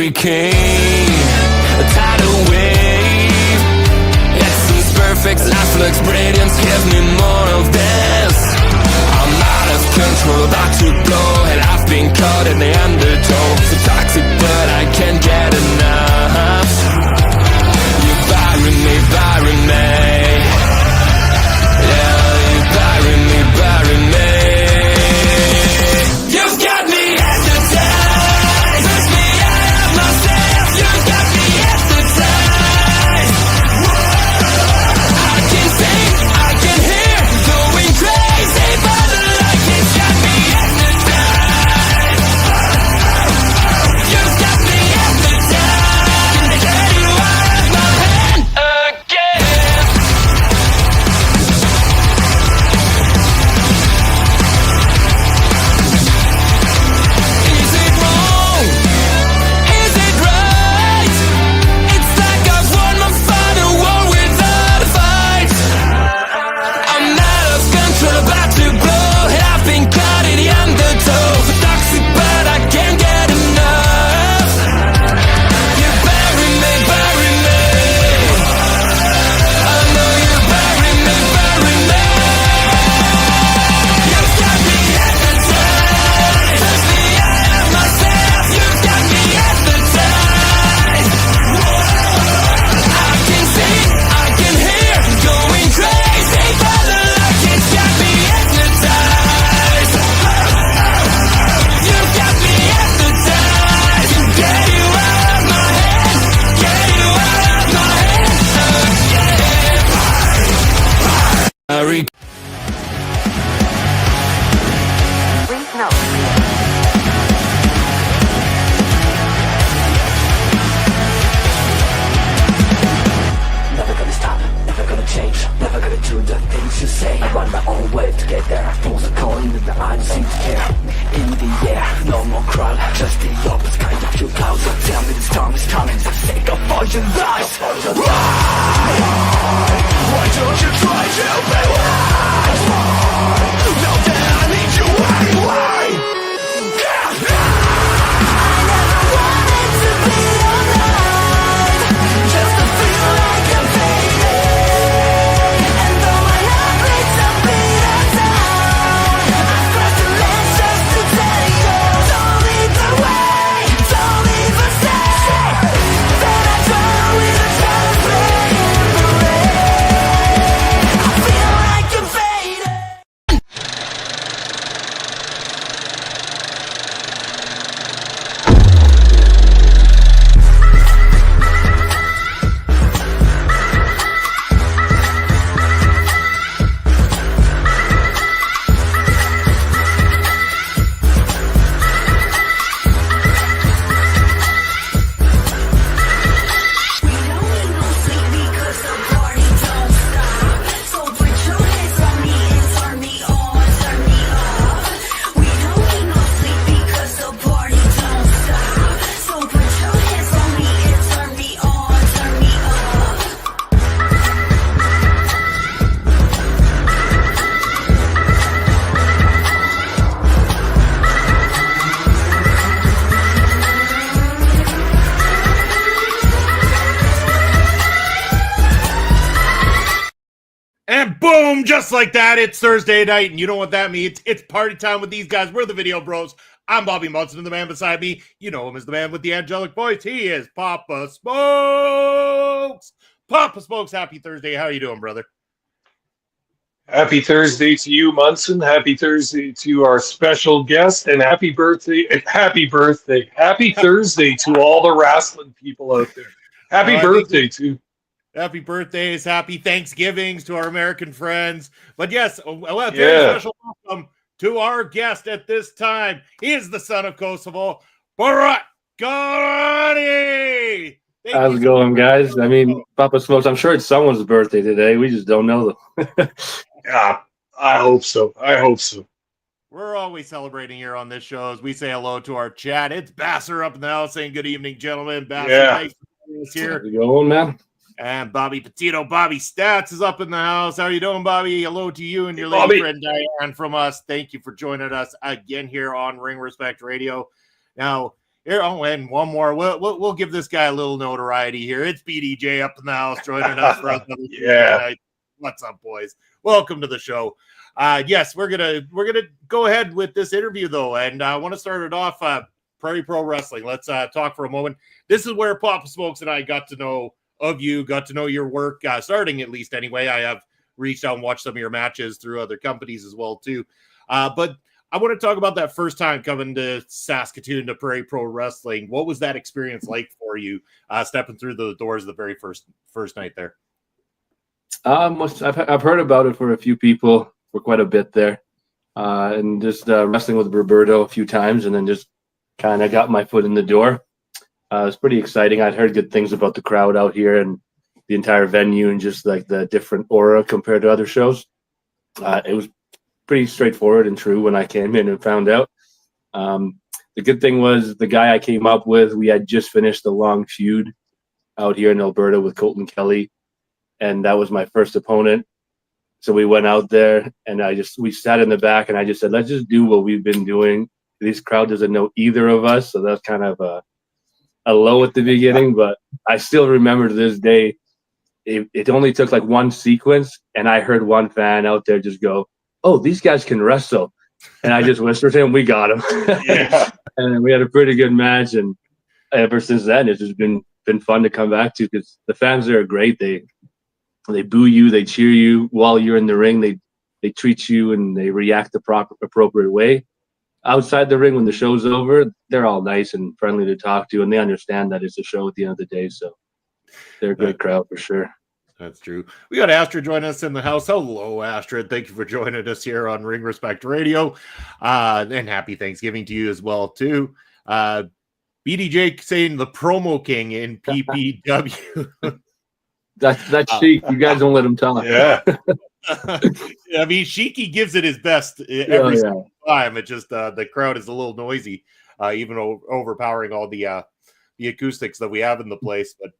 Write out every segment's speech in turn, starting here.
hurricane, a tidal wave. Essence, perfect, life looks brilliant. Give me more of this. I'm out of control, about to blow, and I've been caught in the undertow. So toxic, but I can't get enough. You bury me, bury me. Yeah, you bury me, bury me. You've got me hypnotized. Push me out of myself. You've got me hypnotized. I can see, I can hear, going crazy by the light. It's got me hypnotized. You've got me hypnotized. Can get you out of my hand again. Is it wrong? Is it right? It's like I've won my final war without a fight. I'm out of control, about to blow, and I've been caught in the undertow. So toxic, but I can't get enough. You bury me, bury me. I know you bury me, bury me. You've got me hypnotized. Push me out of myself. You've got me hypnotized. I can see, I can hear, going crazy by the light. It's got me hypnotized. You've got me hypnotized. Can get you out of my head. Get you out of my head again. Please note. Never gonna stop, never gonna change, never gonna do the things you say. I run my own way to get there. Pulls are calling and I don't seem to care. In the air, no more crowd, just the opposite kind of few clouds. So tell me this time is coming for the sake of all your lies. Why don't you try to be wise? Now that I need you anyway. Just to feel like I'm fading. And though my heart breaks a beat at time, I press the lens just to tell you, don't lead the way, don't leave a sign. That I drown with a transparent parade. I feel like I'm fading. We don't need no sleep because the party don't stop. So put your hands on me and turn me on, turn me up. We don't need no sleep because the party don't stop. So put your hands on me and turn me on, turn me up. And boom, just like that, it's Thursday night, and you know what that means. It's party time with these guys. We're the Video Bros. I'm Bobby Munson, and the man beside me, you know him as the man with the angelic voice. He is Papa Smokes. Papa Smokes, happy Thursday. How you doing, brother? Happy Thursday to you, Munson. Happy Thursday to our special guest, and happy Thursday to all the wrestling people out there. Happy birthday to. Happy birthdays, happy Thanksgivings to our American friends. But yes, a very special welcome to our guest at this time. He is the son of Kosovo, Berat Gorani. How's it going, guys? I mean, Papa Smokes, I'm sure it's someone's birthday today. We just don't know them. Yeah, I hope so. I hope so. We're always celebrating here on this show as we say hello to our chat. It's Basser up in the house saying good evening, gentlemen. Basser, thanks for joining us here. How's it going, man? And Bobby Petito, Bobby Stats is up in the house. How are you doing, Bobby? Hello to you and your lady friend Diane from us. Thank you for joining us again here on Ring Respect Radio. Now, Here, oh, and one more. We'll give this guy a little notoriety here. It's BDJ up in the house joining us for another Tuesday night. What's up, boys? Welcome to the show. Yes, we're gonna go ahead with this interview though, and I want to start it off. Prairie Pro Wrestling. Let's talk for a moment. This is where Papa Smokes and I got to know of you, got to know your work, starting at least anyway. I have reached out and watched some of your matches through other companies as well too. But I want to talk about that first time coming to Saskatoon to Prairie Pro Wrestling. What was that experience like for you, stepping through the doors the very first night there? I've heard about it for a few people for quite a bit there, and just wrestling with Roberto a few times, and then just kind of got my foot in the door. It was pretty exciting. I'd heard good things about the crowd out here and the entire venue, and just like the different aura compared to other shows. It was pretty straightforward and true when I came in and found out. The good thing was the guy I came up with, we had just finished a long feud out here in Alberta with Colton Kelly, and that was my first opponent. So we went out there, and we sat in the back, and I just said, let's just do what we've been doing. This crowd doesn't know either of us, so that's kind of a low at the beginning, but I still remember to this day, it only took like one sequence, and I heard one fan out there just go, oh, these guys can wrestle. And I just whispered to him, we got him. Yeah. And we had a pretty good match. And ever since then, it's just been fun to come back to, because the fans there are great. They boo you, they cheer you while you're in the ring. They treat you and they react the appropriate way. Outside the ring, when the show's over, they're all nice and friendly to talk to, and they understand that it's a show at the end of the day. So they're a great crowd for sure. That's true. We got Astrid joining us in the house. Hello, Astrid. Thank you for joining us here on Ring Respect Radio. And happy Thanksgiving to you as well, too. BDJ saying the promo king in PPW. That's chic. You guys don't let him talk. Yeah. I mean, Sheiky gives it his best every single time. It just the crowd is a little noisy, even overpowering all the acoustics that we have in the place. But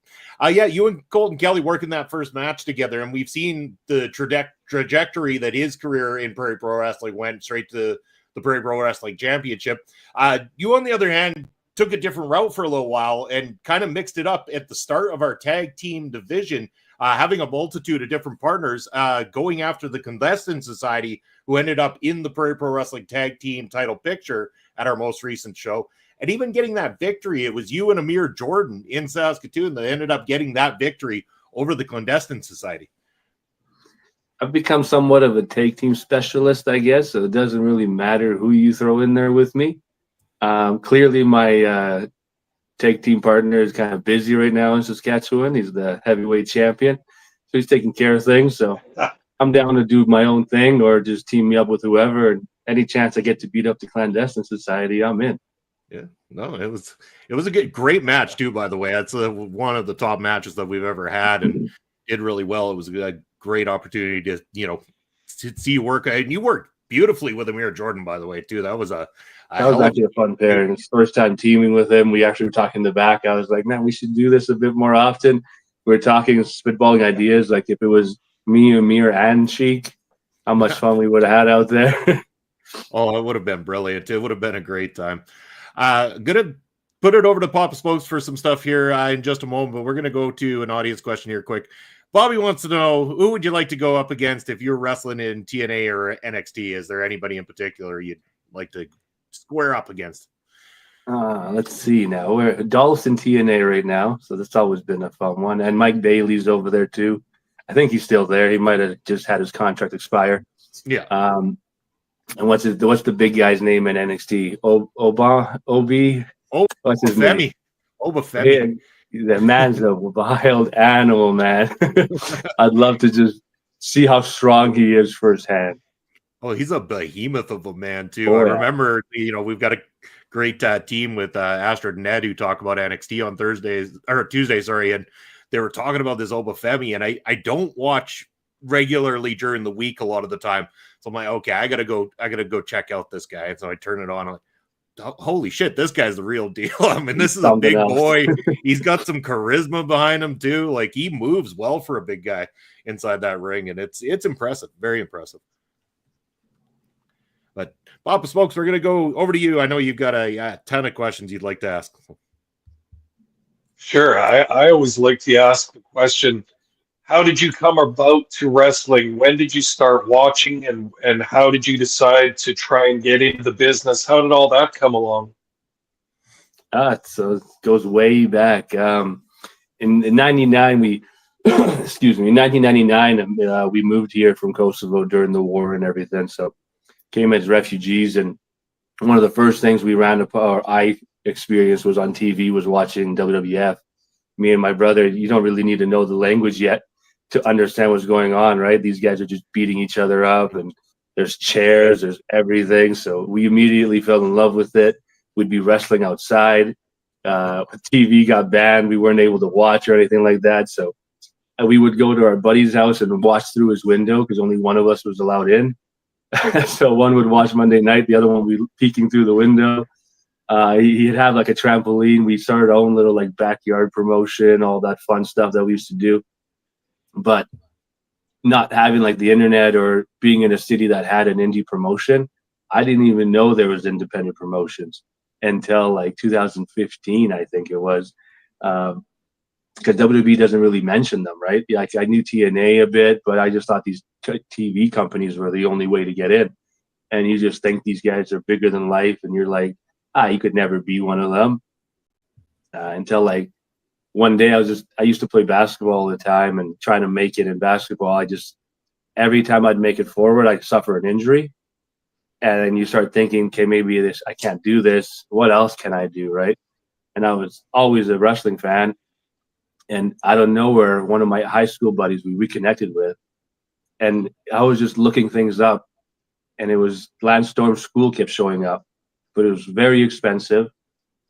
yeah, you and Colton Kelly working that first match together, and we've seen the trajectory that his career in Prairie Pro Wrestling went straight to the Prairie Pro Wrestling Championship. You, on the other hand, took a different route for a little while and kind of mixed it up at the start of our tag team division, having a multitude of different partners, going after the Clandestine Society, who ended up in the Prairie Pro Wrestling tag team title picture at our most recent show. And even getting that victory, it was you and Amir Jordan in Saskatoon that ended up getting that victory over the Clandestine Society. I've become somewhat of a tag team specialist, I guess, so it doesn't really matter who you throw in there with me. Clearly, my tag team partner is kind of busy right now in Saskatchewan. He's the heavyweight champion, so he's taking care of things. So I'm down to do my own thing or just team me up with whoever. And any chance I get to beat up the Clandestine Society, I'm in. Yeah, no, it was a great match too. By the way, that's one of the top matches that we've ever had, and did really well. It was a great opportunity to see you work, and you worked beautifully with Amir Jordan. By the way, too, that was actually a fun pair. And it's first time teaming with him. We actually were talking in the back. I was like, man, we should do this a bit more often. We were talking, spitballing ideas, like if it was me, Amir, and Sheik, how much fun we would have had out there. Oh, it would have been brilliant. It would have been a great time. Gonna put it over to Papa Smokes for some stuff here in just a moment, but we're gonna go to an audience question here quick. Bobby wants to know, who would you like to go up against if you're wrestling in TNA or NXT? Is there anybody in particular you'd like to square up against? Let's see now. We're Dolph's in TNA right now, so that's always been a fun one. And Mike Bailey's over there too. I think he's still there. He might have just had his contract expire. Yeah. And what's the big guy's name in NXT? What's his name? Obafemi. The man's a wild animal, man. I'd love to just see how strong he is firsthand. Oh, he's a behemoth of a man too. I remember, we've got a great team with Astrid and Ned who talk about NXT on Tuesdays, and they were talking about this Obafemi, and I don't watch regularly during the week a lot of the time. So I'm like, okay, I gotta go check out this guy. And so I turn it on. I'm like, holy shit, this guy's the real deal. I mean, this is a big boy. He's got some charisma behind him too. Like, he moves well for a big guy inside that ring, and it's impressive, very impressive. But Papa Smokes, we're going to go over to you. I know you've got a ton of questions you'd like to ask. Sure. I always like to ask the question, how did you come about to wrestling? When did you start watching and how did you decide to try and get into the business? How did all that come along? So it goes way back. In 99, we, excuse me, in 1999, we moved here from Kosovo during the war and everything. So came as refugees. And one of the first things we ran up, or I experienced was on TV, was watching WWF. Me and my brother, you don't really need to know the language yet to understand what's going on, right? These guys are just beating each other up, and there's chairs, there's everything. So we immediately fell in love with it. We'd be wrestling outside. TV got banned. We weren't able to watch or anything like that. So we would go to our buddy's house and watch through his window because only one of us was allowed in. So one would watch Monday night, the other one would be peeking through the window. He'd have like a trampoline. We started our own little like backyard promotion, all that fun stuff that we used to do. But not having like the internet or being in a city that had an indie promotion, I didn't even know there was independent promotions until like 2015, I think it was. Because WWE doesn't really mention them, right? Like I knew TNA a bit, but I just thought these TV companies were the only way to get in. And you just think these guys are bigger than life, and you're like, you could never be one of them. Until like one day I used to play basketball all the time, and trying to make it in basketball, every time I'd make it forward, I'd suffer an injury. And then you start thinking, okay, maybe I can't do this. What else can I do, right? And I was always a wrestling fan. And out of nowhere, one of my high school buddies we reconnected with, and I was just looking things up, and it was Lance Storm's school kept showing up, but it was very expensive,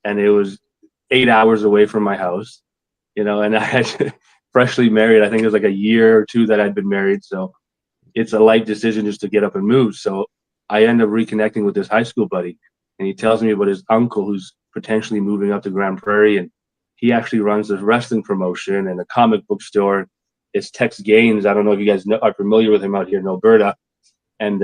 and it was 8 hours away from my house, and I had freshly married. I think it was like a year or two that I'd been married, so it's a life decision just to get up and move. So I end up reconnecting with this high school buddy, and he tells me about his uncle who's potentially moving up to Grand Prairie, and he actually runs a wrestling promotion and a comic book store. It's Tex Gaines. I don't know if you guys are familiar with him out here in Alberta. And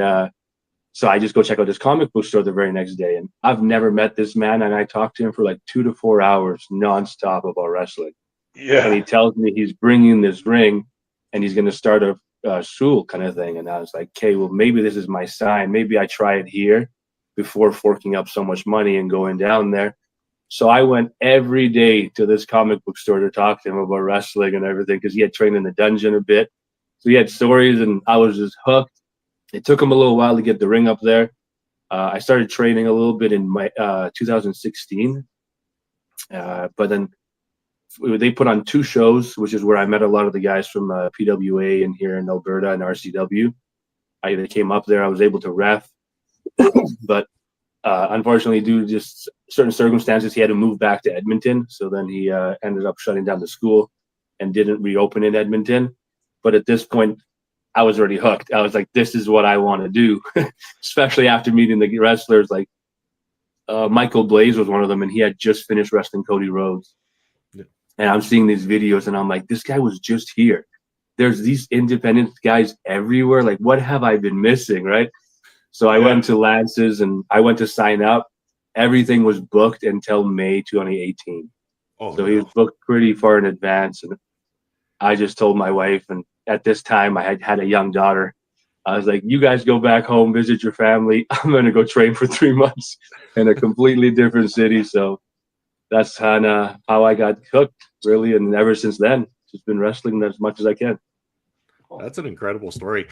so I just go check out this comic book store the very next day. And I've never met this man. And I talked to him for like 2 to 4 hours nonstop about wrestling. Yeah. And he tells me he's bringing this ring and he's going to start a school kind of thing. And I was like, okay, well, maybe this is my sign. Maybe I try it here before forking up so much money and going down there. So I went every day to this comic book store to talk to him about wrestling and everything, because he had trained in the dungeon a bit. So he had stories, and I was just hooked. It took him a little while to get the ring up there. I started training a little bit in my 2016. But then they put on 2 shows, which is where I met a lot of the guys from PWA and here in Alberta and RCW. They came up there. I was able to ref. But unfortunately, due to just certain circumstances, he had to move back to Edmonton. So then he ended up shutting down the school and didn't reopen in Edmonton. But at this point, I was already hooked. I was like, this is what I want to do, especially after meeting the wrestlers. Like Michael Blaze was one of them, and he had just finished wrestling Cody Rhodes. Yeah. And I'm seeing these videos, and I'm like, this guy was just here. There's these independent guys everywhere. Like, what have I been missing, right? So I went to Lance's and I went to sign up. Everything was booked until May 2018. So he was booked pretty far in advance. And I just told my wife, and at this time I had a young daughter. I was like, you guys go back home, visit your family. I'm going to go train for 3 months in a completely different city. So that's kind of how I got hooked, really. And ever since then, just been wrestling as much as I can. That's an incredible story.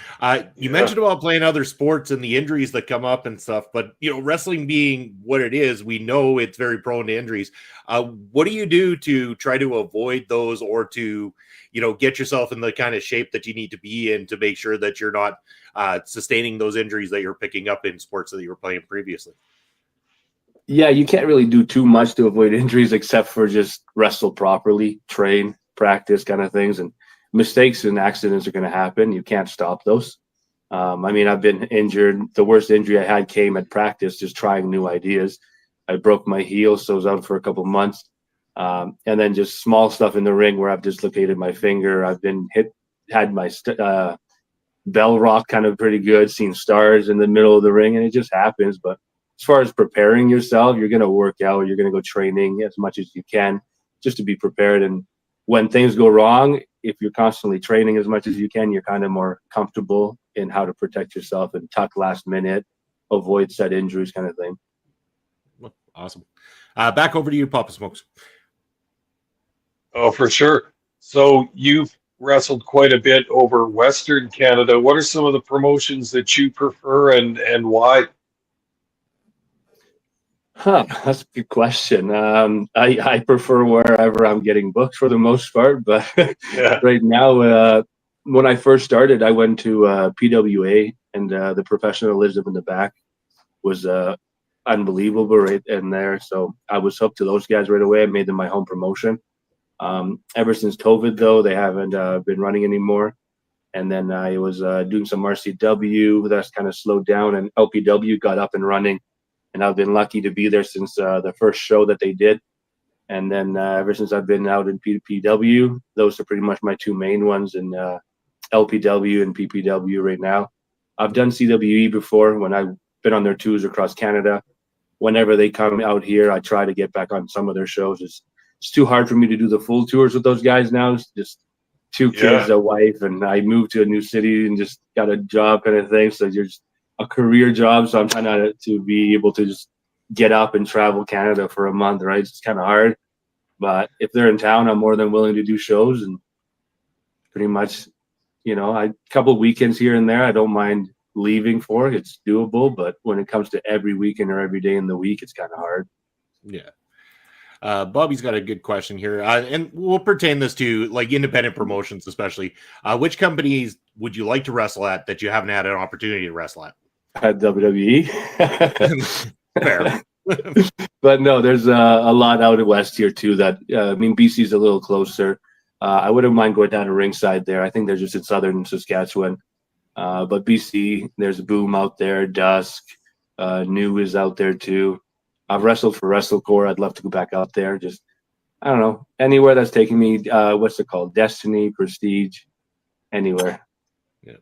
You mentioned about playing other sports and the injuries that come up and stuff, but wrestling being what it is, we know it's very prone to injuries. What do you do to try to avoid those, or to, get yourself in the kind of shape that you need to be in to make sure that you're not sustaining those injuries that you're picking up in sports that you were playing previously? Yeah, you can't really do too much to avoid injuries except for just wrestle properly, train, practice kind of things. And mistakes and accidents are going to happen. You can't stop those. I've been injured. The worst injury I had came at practice, just trying new ideas. I broke my heel, so I was out for a couple months. And then just small stuff in the ring where I've dislocated my finger. I've been had my bell rock kind of pretty good, seeing stars in the middle of the ring, and it just happens. But as far as preparing yourself, you're going to work out, you're going to go training as much as you can just to be prepared. And when things go wrong, if you're constantly training as much as you can, you're kind of more comfortable in how to protect yourself and tuck last minute, avoid set injuries kind of thing. Awesome. Back over to you, Papa Smokes. Oh, for sure. So you've wrestled quite a bit over Western Canada. What are some of the promotions that you prefer and why? That's a good question. I prefer wherever I'm getting booked for the most part, but Yeah. right now, when I first started, I went to PWA, and the professionalism in the back was unbelievable right in there. So I was hooked to those guys right away. I made them my home promotion. Ever since COVID, though, they haven't been running anymore. And then I was doing some RCW. That's kind of slowed down, and LPW got up and running. And I've been lucky to be there since the first show that they did. And then ever since I've been out in PPW, those are pretty much my two main ones in LPW and PPW right now. I've done CWE before when I've been on their tours across Canada. Whenever they come out here, I try to get back on some of their shows. It's too hard for me to do the full tours with those guys now. It's just two kids, Yeah. a wife, and I moved to a new city and just got a job kind of thing. So you're just a career job. So I'm trying to be able to just get up and travel Canada for a month, right? It's kind of hard. But if they're in town, I'm more than willing to do shows, and pretty much, a couple weekends here and there, I don't mind leaving for. It's doable. But when it comes to every weekend or every day in the week, it's kind of hard. Yeah. Bobby's got a good question here, and we'll pertain this to like independent promotions, especially. Which companies would you like to wrestle at that you haven't had an opportunity to wrestle at? At WWE. Fair. But no, there's a lot out west here too. That BC's a little closer. I wouldn't mind going down to ringside there. I think they're just in southern Saskatchewan. But BC, there's Boom out there, Dusk, New is out there too. I've wrestled for WrestleCore. I'd love to go back out there. Just, I don't know, anywhere that's taking me. What's it called? Destiny, Prestige, anywhere. Yeah,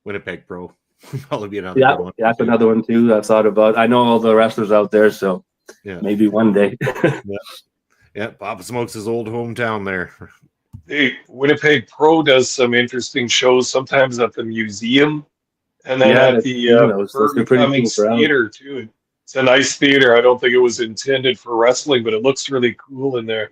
Winnipeg Pro. Probably be another good one. Yeah, that's another one too. I thought about. I know all the wrestlers out there, so Yeah. maybe one day. Yeah, Papa Smokes' his old hometown there. Hey, Winnipeg Pro does some interesting shows, sometimes at the museum and then Yeah, at the those are Burton pretty Cummings cool crowd. Theater too. It's a nice theater. I don't think it was intended for wrestling, but it looks really cool in there.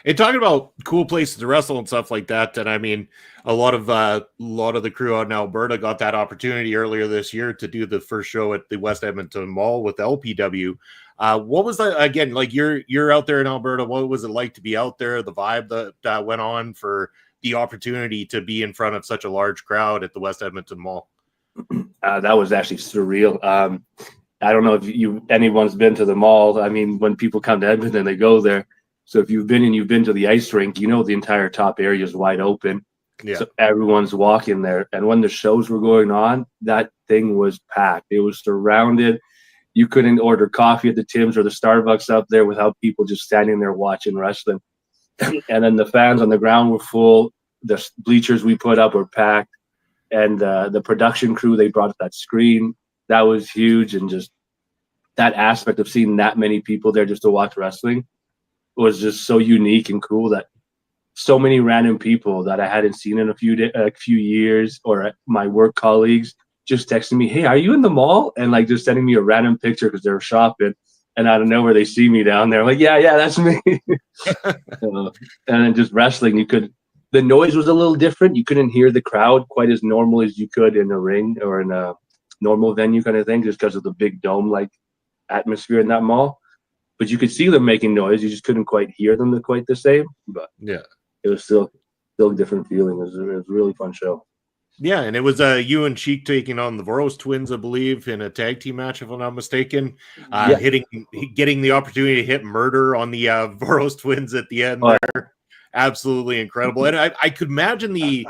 And talking about cool places to wrestle and stuff like that, and I mean, a lot of the crew out in Alberta got that opportunity earlier this year to do the first show at the West Edmonton Mall with LPW. What was that again? Like you're out there in Alberta. What was it like to be out there? The vibe that went on for the opportunity to be in front of such a large crowd at the West Edmonton Mall. That was actually surreal. I don't know if anyone's been to the mall. I mean, when people come to Edmonton, they go there. So if you've been to the ice rink, the entire top area is wide open. Yeah. So everyone's walking there. And when the shows were going on, that thing was packed. It was surrounded. You couldn't order coffee at the Tim's or the Starbucks up there without people just standing there watching wrestling. And then the fans on the ground were full. The bleachers we put up were packed. And the production crew, they brought that screen. That was huge. And just that aspect of seeing that many people there just to watch wrestling was just so unique and cool, that so many random people that I hadn't seen in a few years, or my work colleagues, just texting me, "Hey, are you in the mall?" And like just sending me a random picture because they were shopping, and out of nowhere they see me down there. I'm like, yeah, that's me. And then just wrestling, the noise was a little different. You couldn't hear the crowd quite as normal as you could in a ring or in a normal venue kind of thing, just because of the big dome-like atmosphere in that mall. But you could see them making noise. You just couldn't quite hear them quite the same. But Yeah. it was still a different feeling. It was a really fun show. Yeah, and it was you and Cheek taking on the Voros twins, I believe, in a tag team match, if I'm not mistaken. Getting the opportunity to hit murder on the Voros twins at the end there. Absolutely incredible. And I could imagine the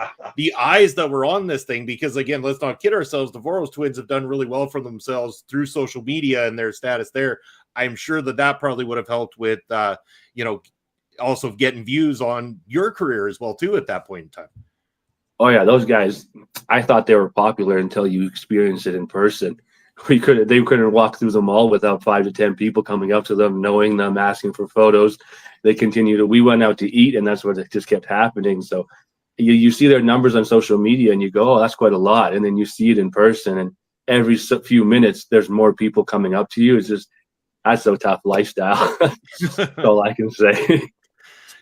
eyes that were on this thing, because again, let's not kid ourselves, the Voros twins have done really well for themselves through social media and their status there. I'm sure that probably would have helped with also getting views on your career as well too at that point in time. Oh yeah, those guys. I thought they were popular until you experience it in person. They couldn't walk through the mall without 5 to 10 people coming up to them, knowing them, asking for photos. They continue to. We went out to eat, and that's what it just kept happening. So you see their numbers on social media, and you go, "Oh, that's quite a lot." And then you see it in person, and every few minutes, there's more people coming up to you. It's just that's a tough lifestyle. That's all I can say.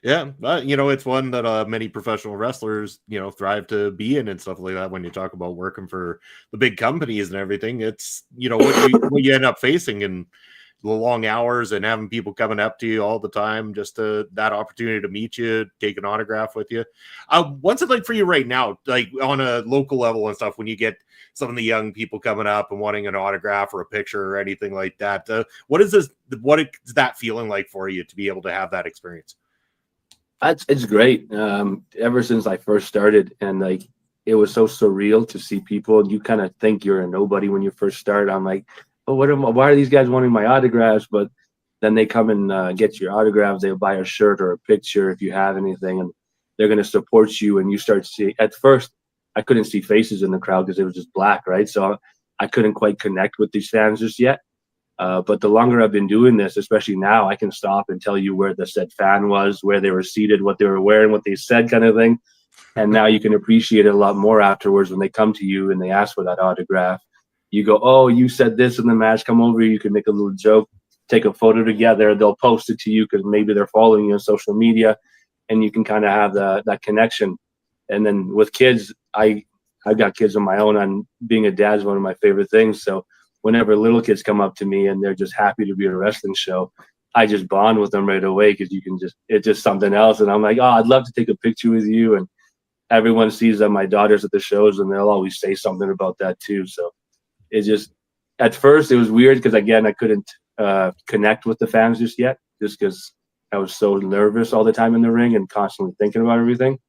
Yeah, but it's one that many professional wrestlers, thrive to be in and stuff like that. When you talk about working for the big companies and everything, it's what you end up facing in the long hours and having people coming up to you all the time, just that opportunity to meet you, take an autograph with you. What's it like for you right now, like on a local level and stuff, when you get some of the young people coming up and wanting an autograph or a picture or anything like that? What is that feeling like for you to be able to have that experience? It's great. Ever since I first started, and like it was so surreal to see people. You kind of think you're a nobody when you first start. I'm like, oh, why are these guys wanting my autographs? But then they come and get your autographs. They'll buy a shirt or a picture if you have anything, and they're going to support you. And you start to see. At first, I couldn't see faces in the crowd because it was just black, right? So I couldn't quite connect with these fans just yet. But the longer I've been doing this, especially now, I can stop and tell you where the said fan was, where they were seated, what they were wearing, what they said, kind of thing. And now you can appreciate it a lot more afterwards when they come to you and they ask for that autograph. You go, oh, you said this in the match. Come over here. You can make a little joke, take a photo together. They'll post it to you because maybe they're following you on social media, and you can kind of have that connection. And then with kids, I've got kids of my own, and being a dad is one of my favorite things. So whenever little kids come up to me and they're just happy to be at a wrestling show, I just bond with them right away because it's just something else. And I'm like, oh, I'd love to take a picture with you. And everyone sees that my daughter's at the shows, and they'll always say something about that too. So it just, at first it was weird because, again, I couldn't connect with the fans just yet, just because I was so nervous all the time in the ring and constantly thinking about everything.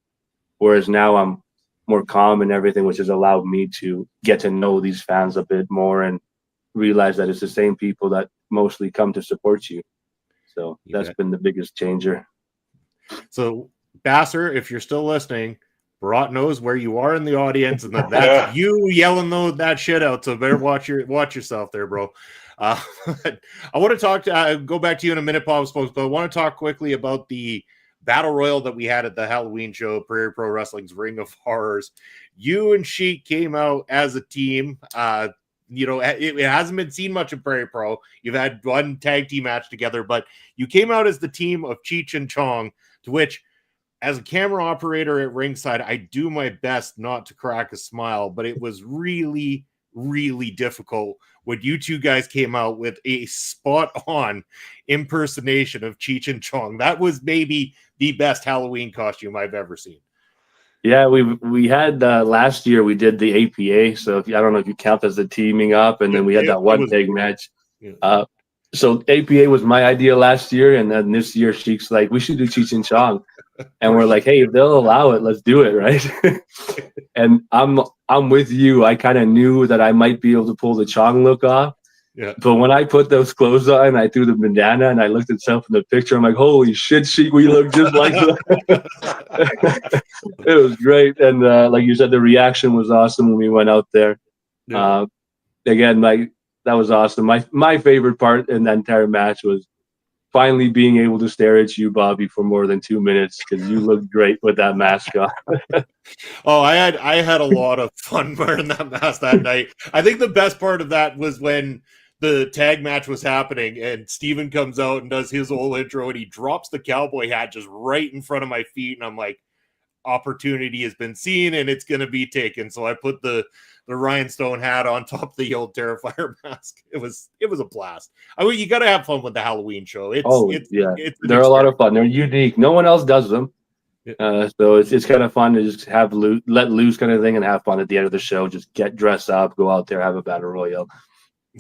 Whereas now I'm more calm and everything, which has allowed me to get to know these fans a bit more and realize that it's the same people that mostly come to support you. So that's been the biggest changer. So Basser, if you're still listening, Berat knows where you are in the audience, and that's you yelling that shit out. So better watch yourself there, bro. I want to go back to you in a minute, Pop Smokes, but I want to talk quickly about the battle royal that we had at the Halloween show, Prairie Pro Wrestling's Ring of Horrors. You and Sheik came out as a team. It hasn't been seen much in Prairie Pro. You've had one tag team match together, but you came out as the team of Cheech and Chong, to which, as a camera operator at ringside, I do my best not to crack a smile, but it was really, really difficult when you two guys came out with a spot-on impersonation of Cheech and Chong. That was maybe the best Halloween costume I've ever seen. Yeah, we had last year we did the APA, so I don't know if you count as the teaming up, and then we had that one tag match. Yeah. So APA was my idea last year, and then this year Sheik's like, we should do Cheech and Chong, and we're like, hey, if they'll allow it, let's do it, right? And I'm with you. I kind of knew that I might be able to pull the Chong look off. Yeah. But when I put those clothes on, I threw the bandana and I looked at myself in the picture. I'm like, holy shit, Sheik, we look just like that. It was great. And like you said, the reaction was awesome when we went out there. Yeah. Again, that was awesome. My favorite part in that entire match was finally being able to stare at you, Bobby, for more than 2 minutes, because you looked great with that mask on. Oh, I had a lot of fun wearing that mask that night. I think the best part of that was when the tag match was happening and Steven comes out and does his whole intro and he drops the cowboy hat just right in front of my feet. And I'm like, opportunity has been seen and it's going to be taken. So I put the rhinestone hat on top of the old Terrifier mask. It was a blast. I mean, you got to have fun with the Halloween show. They're a lot of fun. They're unique. No one else does them. So it's kind of fun to just let loose kind of thing and have fun at the end of the show. Just get dressed up, go out there, have a battle royal.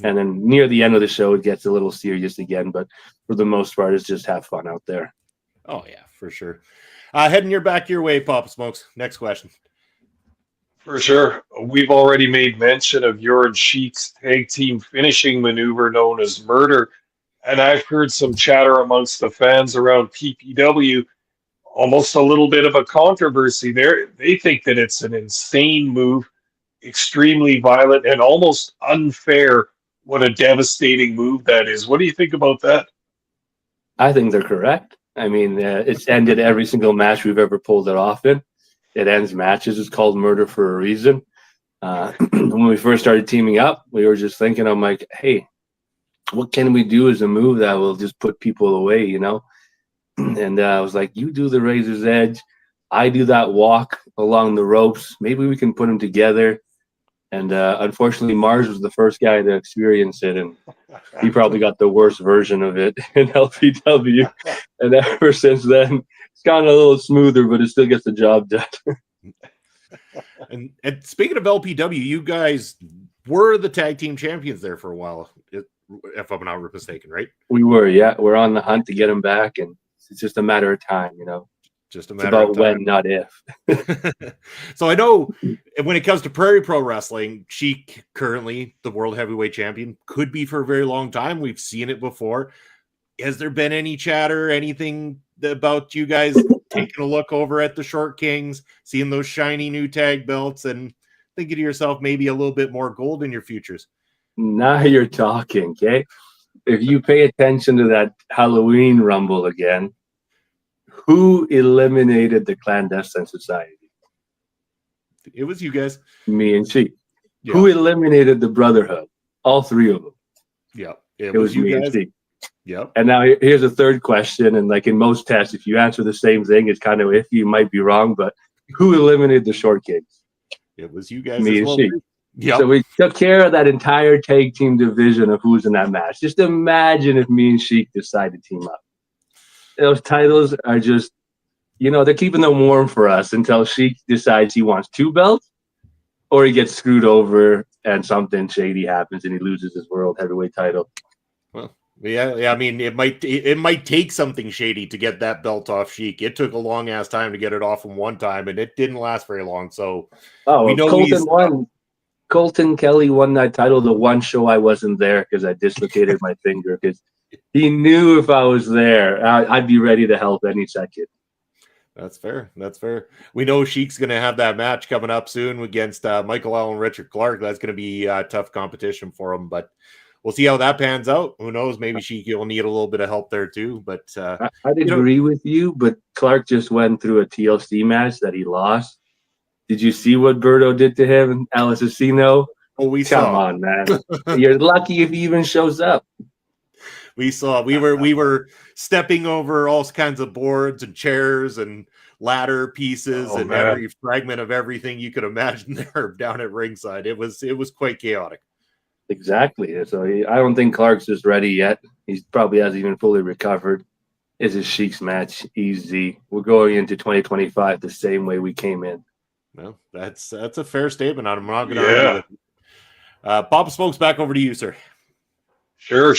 And then near the end of the show, it gets a little serious again. But for the most part, it's just have fun out there. Oh, yeah, for sure. Heading your way, Papa Smokes. Next question. For sure. We've already made mention of your and Sheik's tag team finishing maneuver known as Murder. And I've heard some chatter amongst the fans around PPW almost a little bit of a controversy there. They think that it's an insane move, extremely violent, and almost unfair. What a devastating move that is. What do you think about that? I think they're correct. I mean, it's ended every single match we've ever pulled it off in. It ends matches. It's called murder for a reason. When we first started teaming up, we were just thinking, I'm like, hey, what can we do as a move that will just put people away, you know? And I was like, you do the razor's edge. I do that walk along the ropes. Maybe we can put them together. And unfortunately, Mars was the first guy to experience it. And he probably got the worst version of it in LPW. And ever since then, it's gotten a little smoother, but it still gets the job done. And speaking of LPW, you guys were the tag team champions there for a while, if I'm not mistaken, right? We were, yeah. We're on the hunt to get him back, and it's just a matter of time, you know. Just a It's matter about of time. when, not if. So I know when it comes to Prairie Pro Wrestling, Sheik, currently the world heavyweight champion, could be for a very long time. We've seen it before. Has there been any chatter, anything about you guys taking a look over at the Short Kings, seeing those shiny new tag belts, and thinking to yourself, maybe a little bit more gold in your futures? Now you're talking, okay? If you pay attention to that Halloween Rumble again, who eliminated the clandestine society? It was you guys. Me and Sheik. Yeah. Who eliminated the Brotherhood? All three of them. Yeah. It was you me and guys. Sheik. Yep. And now here's a third question. And like in most tests, if you answer the same thing, it's kind of iffy. You might be wrong. But who eliminated the Short Kings? It was you guys. Me as and well. Sheik. Yep. So we took care of that entire tag team division of who's in that match. Just imagine if me and Sheik decide to team up. Those titles are just, you know, they're keeping them warm for us until Sheik decides he wants 2 belts, or he gets screwed over and something shady happens and he loses his world heavyweight title. Well, yeah. I mean, it might take something shady to get that belt off Sheik. It took a long ass time to get it off him one time, and it didn't last very long. So we know Colton won. Colton Kelly won that title the one show I wasn't there because I dislocated my finger, because he knew if I was there, I'd be ready to help any second. That's fair. That's fair. We know Sheik's going to have that match coming up soon against Michael Allen, Richard Clark. That's going to be tough competition for him, but we'll see how that pans out. Who knows? Maybe Sheik will need a little bit of help there too. But I'd agree with you, but Clark just went through a TLC match that he lost. Did you see what Berto did to him, Alice Asino? Oh, we Come saw. on, man. You're lucky if he even shows up. We saw. We were stepping over all kinds of boards and chairs and ladder pieces and man. every fragment of everything you could imagine there down at ringside. It was quite chaotic. Exactly. So I don't think Clark's just ready yet. He probably hasn't even fully recovered. It's a Sheik's match. Easy. We're going into 2025 the same way we came in. Well, that's a fair statement. I'm not going to Yeah. argue with you. Papa Smokes, back over to you, sir. Sure.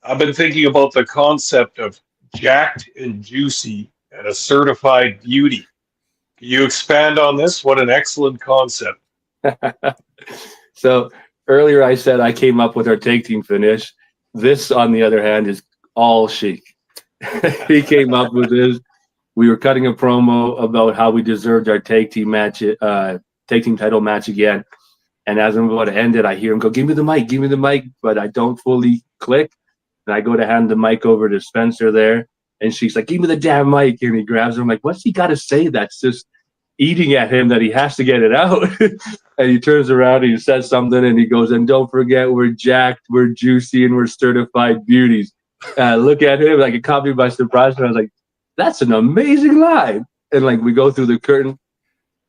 I've been thinking about the concept of jacked and juicy and a certified beauty. Can you expand on this? What an excellent concept. So earlier I said I came up with our tag team finish. This, on the other hand, is all Sheik. He came up with this. We were cutting a promo about how we deserved our tag team match, tag team title match again. And as I'm about to end it, I hear him go, give me the mic, but I don't fully click. And I go to hand the mic over to Spencer there. And she's like, give me the damn mic. And he grabs it. I'm like, what's he got to say that's just eating at him that he has to get it out? And he turns around and he says something and he goes, and don't forget, we're jacked, we're juicy, and we're certified beauties. And I look at him like it caught me by surprise. And I was like, that's an amazing line. And like we go through the curtain.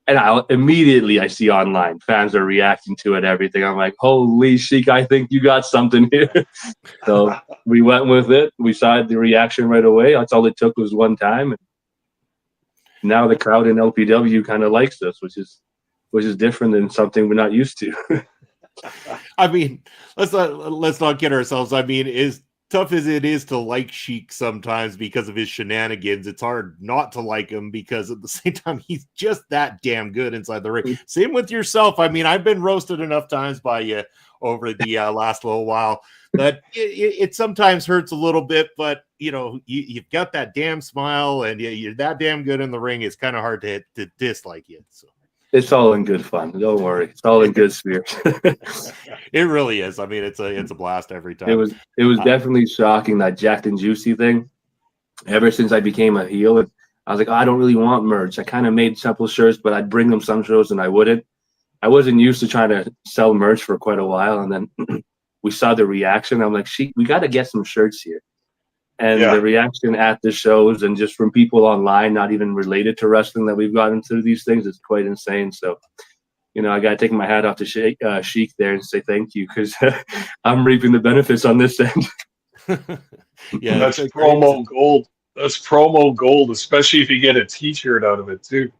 And I see online fans are reacting to it, everything. I'm like, holy Sheik, I think you got something here. So we went with it. We saw the reaction right away. That's all it took was one time. And now the crowd in LPW kind of likes us, which is different than something we're not used to. I mean, let's not kid ourselves. I mean, as tough as it is to like Sheik sometimes because of his shenanigans, it's hard not to like him because at the same time he's just that damn good inside the ring. Same with yourself. I mean, I've been roasted enough times by you over the last little while. But it sometimes hurts a little bit, but you've got that damn smile and you're that damn good in the ring. It's kind of hard to dislike you. So It's all in good fun. Don't worry. It's all in good spirits. it really is. I mean, it's a blast every time. It was definitely shocking, that Jacked and Juicy thing. Ever since I became a heel, I was like, I don't really want merch. I kind of made simple shirts, but I'd bring them some shows and I wouldn't. I wasn't used to trying to sell merch for quite a while, and then we saw the reaction. I'm like, we got to get some shirts here. And the reaction at the shows and just from people online, not even related to wrestling, that we've gotten through these things, is quite insane. So, I got to take my hat off to Sheik there and say thank you, because I'm reaping the benefits on this end. Yeah, that's promo gold. That's promo gold, especially if you get a T-shirt out of it too.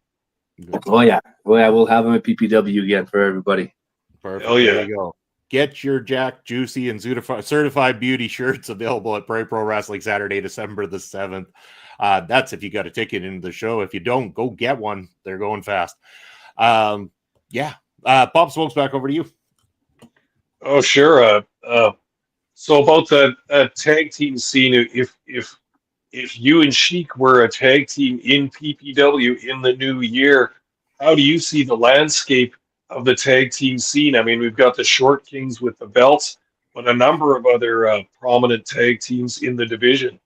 Oh yeah, we'll have them at PPW again for everybody. Perfect. Oh yeah, there you go. Get your Jack, Juicy, and Certified Beauty shirts available at Prairie Pro Wrestling Saturday, December the 7th. That's if you got a ticket into the show. If you don't, go get one. They're going fast. Pop Smokes, back over to you. Oh, sure. So about that tag team scene, if you and Sheik were a tag team in PPW in the new year, how do you see the landscape of the tag team scene? I mean, we've got the Short Kings with the belts, but a number of other prominent tag teams in the division.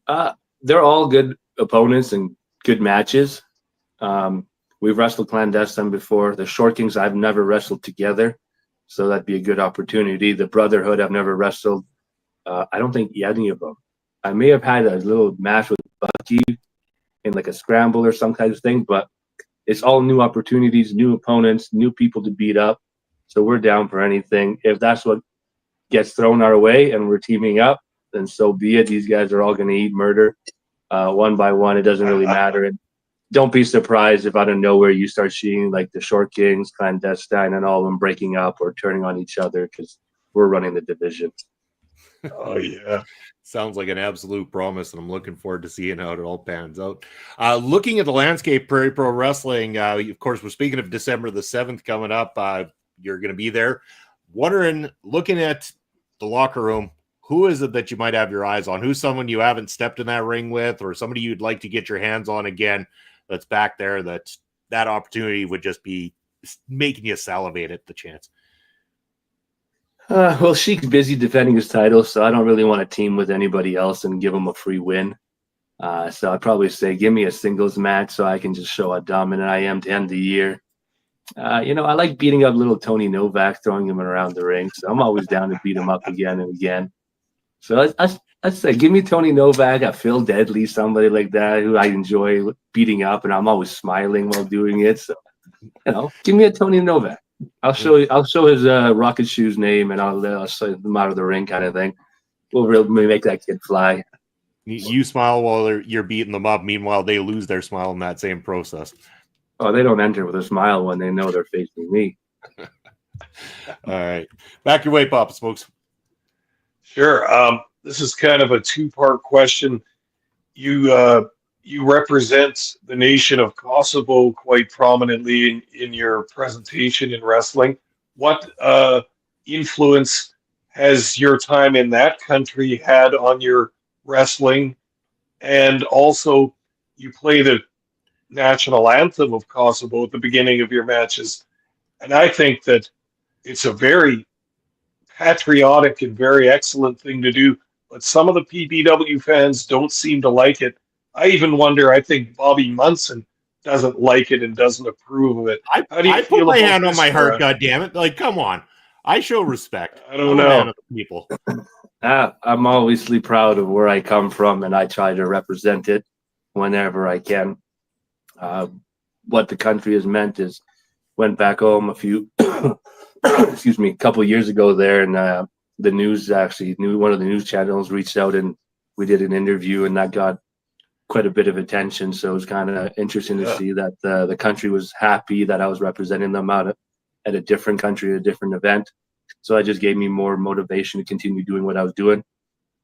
They're all good opponents and good matches. We've wrestled clandestine before. The Short Kings I've never wrestled together, so that'd be a good opportunity. The Brotherhood I've never wrestled. I don't think any of them. I may have had a little match with Bucky in like a scramble or some kind of thing, but it's all new opportunities, new opponents, new people to beat up. So we're down for anything. If that's what gets thrown our way and we're teaming up, then so be it. These guys are all going to eat murder one by one. It doesn't really matter. And don't be surprised if out of nowhere you start seeing like the Short Kings, Clandestine, and all of them breaking up or turning on each other, because we're running the division. Oh, yeah. Sounds like an absolute promise, and I'm looking forward to seeing how it all pans out. Looking at the landscape, Prairie Pro Wrestling, of course, we're speaking of December the 7th coming up. You're going to be there. Looking at the locker room, who is it that you might have your eyes on? Who's someone you haven't stepped in that ring with, or somebody you'd like to get your hands on again that's back there, that opportunity would just be making you salivate at the chance? Well, Sheik's busy defending his title, so I don't really want to team with anybody else and give him a free win. So I'd probably say give me a singles match so I can just show how dominant I am to end the year. I like beating up little Tony Novak, throwing him around the ring, so I'm always down to beat him up again and again. So I'd say give me Tony Novak, a Phil Deadly, somebody like that who I enjoy beating up, and I'm always smiling while doing it. So, give me a Tony Novak. I'll show his Rocket Shoes name, and I'll show him out of the ring, kind of thing. We'll really make that kid fly. You smile while you're beating them up. Meanwhile, they lose their smile in that same process. Oh, they don't enter with a smile when they know they're facing me. All right, back your way, Papa Smokes. Sure. This is kind of a two-part question. You represent the nation of Kosovo quite prominently in your presentation in wrestling. What influence has your time in that country had on your wrestling? And also, you play the national anthem of Kosovo at the beginning of your matches. And I think that it's a very patriotic and very excellent thing to do. But some of the PPW fans don't seem to like it. I even wonder, I think Bobby Munson doesn't like it and doesn't approve of it. I put my hand on my heart, goddammit. Like, come on. I show respect. I don't know. A man of the people. I'm obviously proud of where I come from, and I try to represent it whenever I can. What the country has meant is went back home a couple of years ago there, and the news one of the news channels reached out and we did an interview, and that got quite a bit of attention. So it was kind of interesting to see that the country was happy that I was representing them out at a different country, a different event. So it just gave me more motivation to continue doing what I was doing.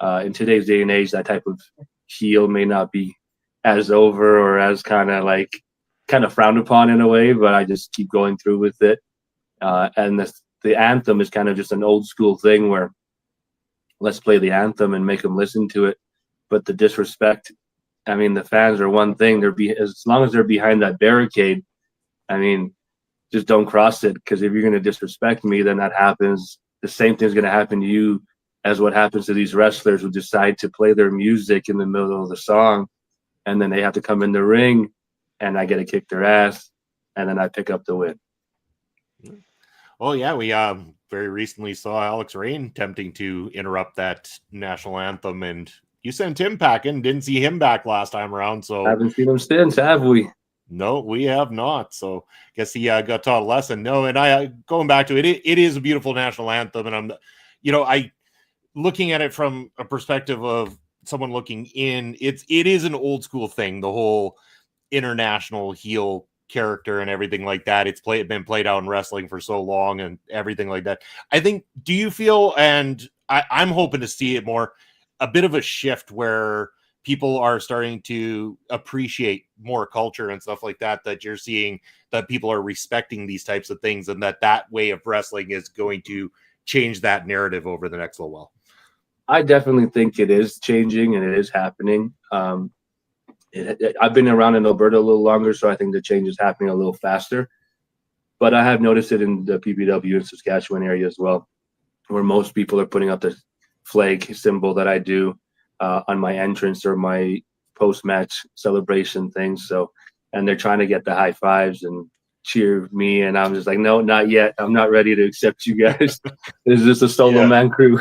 In today's day and age, that type of heel may not be as over or as kind of frowned upon in a way, but I just keep going through with it. And the anthem is kind of just an old school thing where let's play the anthem and make them listen to it. But the disrespect, I mean, the fans are one thing. As long as they're behind that barricade, I mean, just don't cross it, because if you're going to disrespect me, then that happens. The same thing's going to happen to you as what happens to these wrestlers who decide to play their music in the middle of the song, and then they have to come in the ring, and I get to kick their ass, and then I pick up the win. Oh yeah, we very recently saw Alex Rain attempting to interrupt that national anthem, and you sent him packing. Didn't see him back last time around, so Haven't seen him since, have we? no, we have not. So guess he got taught a lesson. No, and I going back to it, it is a beautiful national anthem, and I'm, I looking at it from a perspective of someone looking in. It is an old school thing. The whole international heel character and everything like that. It's been played out in wrestling for so long and everything like that. I think. Do you feel? And I'm hoping to see it more. A bit of a shift where people are starting to appreciate more culture and stuff like that, that you're seeing that people are respecting these types of things, and that way of wrestling is going to change that narrative over the next little while. I definitely think it is changing and it is happening. I've been around in Alberta a little longer, so I think the change is happening a little faster. But I have noticed it in the PPW and Saskatchewan area as well, where most people are putting up the flag symbol that I do on my entrance or my post-match celebration things. So, and they're trying to get the high fives and cheer me, and I'm just like, no, not yet. I'm not ready to accept you guys. This is just a solo man crew.